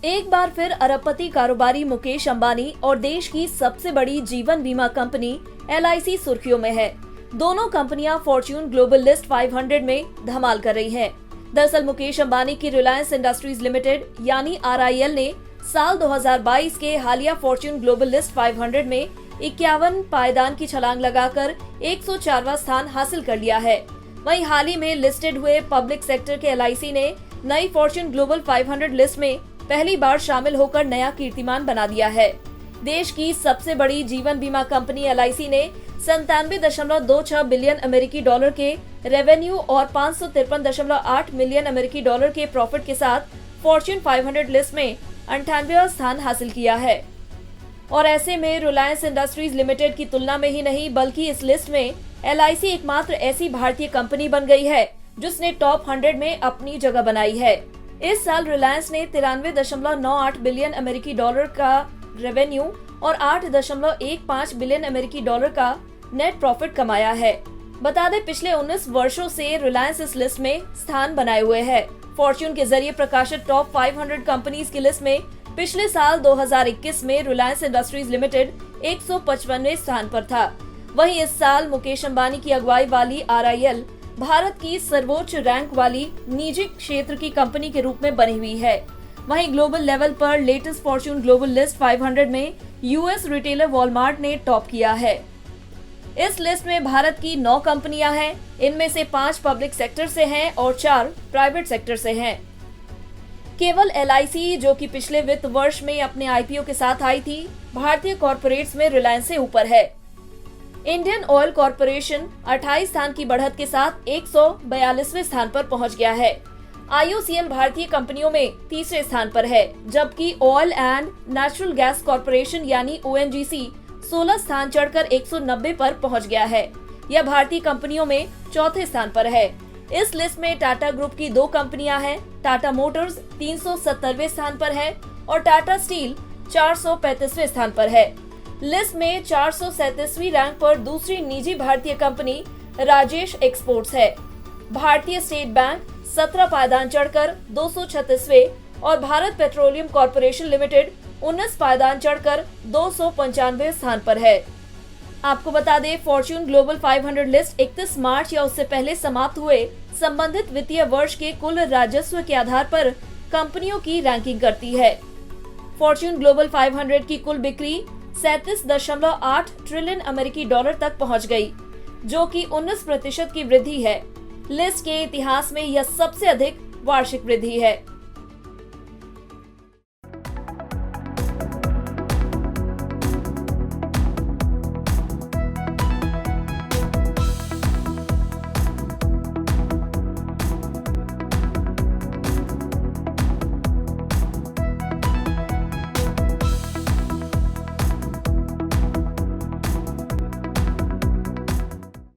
एक बार फिर अरबपति कारोबारी मुकेश अंबानी और देश की सबसे बड़ी जीवन बीमा कंपनी LIC सुर्खियों में है। दोनों कंपनियां फॉर्च्यून ग्लोबल लिस्ट 500 में धमाल कर रही हैं। दरअसल मुकेश अंबानी की रिलायंस इंडस्ट्रीज लिमिटेड यानी RIL ने साल 2022 के हालिया फॉर्च्यून ग्लोबल लिस्ट 500 में 51 पायदान की छलांग लगाकर 104वां स्थान हासिल कर लिया है। वहीं हाल ही में लिस्टेड हुए पब्लिक सेक्टर के LIC ने नई फॉर्च्यून ग्लोबल 500 लिस्ट में पहली बार शामिल होकर नया कीर्तिमान बना दिया है। देश की सबसे बड़ी जीवन बीमा कंपनी LIC ने 97.26 बिलियन अमेरिकी डॉलर के रेवेन्यू और 553.8 मिलियन अमेरिकी डॉलर के प्रॉफिट के साथ फॉर्च्यून 500 लिस्ट में 98वां स्थान हासिल किया है। और ऐसे में रिलायंस इंडस्ट्रीज लिमिटेड की तुलना में ही नहीं बल्कि इस लिस्ट में LIC एकमात्र ऐसी भारतीय कंपनी बन गई है जिसने टॉप 100 में अपनी जगह बनाई है। इस साल रिलायंस ने 93.98 बिलियन अमेरिकी डॉलर का रेवेन्यू और 8.15 बिलियन अमेरिकी डॉलर का नेट प्रॉफिट कमाया है। बता दें पिछले 19 वर्षों से रिलायंस इस लिस्ट में स्थान बनाए हुए है। फॉर्च्यून के जरिए प्रकाशित टॉप 500 कंपनीज की लिस्ट में पिछले साल 2021 में रिलायंस इंडस्ट्रीज लिमिटेड 155वें स्थान पर था। वहीं इस साल मुकेश अंबानी की अगुवाई वाली RIL भारत की सर्वोच्च रैंक वाली निजी क्षेत्र की कंपनी के रूप में बनी हुई है। वहीं ग्लोबल लेवल पर लेटेस्ट फॉर्च्यून ग्लोबल लिस्ट 500 में US रिटेलर वॉलमार्ट ने टॉप किया है। इस लिस्ट में भारत की 9 कंपनियां हैं। इनमें से 5 पब्लिक सेक्टर से हैं और 4 प्राइवेट सेक्टर से हैं। केवल LIC जो कि पिछले वित्त वर्ष में अपने IPO के साथ आई थी, भारतीय कॉर्पोरेट्स में रिलायंस से ऊपर है। इंडियन ऑयल कॉर्पोरेशन 28 स्थान की बढ़त के साथ 142वें स्थान पर पहुंच गया है। IOCL भारतीय कंपनियों में तीसरे स्थान पर है, जबकि oil and natural gas corporation यानी ONGC 16 स्थान चढ़कर 190 पर पहुंच गया है। यह भारतीय कंपनियों में चौथे स्थान पर है। इस लिस्ट में टाटा ग्रुप की 2 कंपनियां हैं। टाटा मोटर्स 370वें स्थान पर है और टाटा स्टील 435वें स्थान पर है। लिस्ट में 437वीं रैंक पर दूसरी निजी भारतीय कंपनी राजेश एक्सपोर्ट्स है। भारतीय स्टेट बैंक 17 पायदान चढ़कर 236वें और भारत पेट्रोलियम कॉर्पोरेशन लिमिटेड 19 पायदान चढ़कर 295वें स्थान पर है। आपको बता दें फॉर्च्यून ग्लोबल 500 लिस्ट 31 मार्च या उससे पहले समाप्त हुए संबंधित वित्तीय वर्ष के कुल राजस्व के आधार पर कंपनियों की रैंकिंग करती है। फॉर्च्यून ग्लोबल 500 की कुल बिक्री 37.8 ट्रिलियन अमेरिकी डॉलर तक पहुंच गई, जो कि 19% की वृद्धि है। लिस्ट के इतिहास में यह सबसे अधिक वार्षिक वृद्धि है।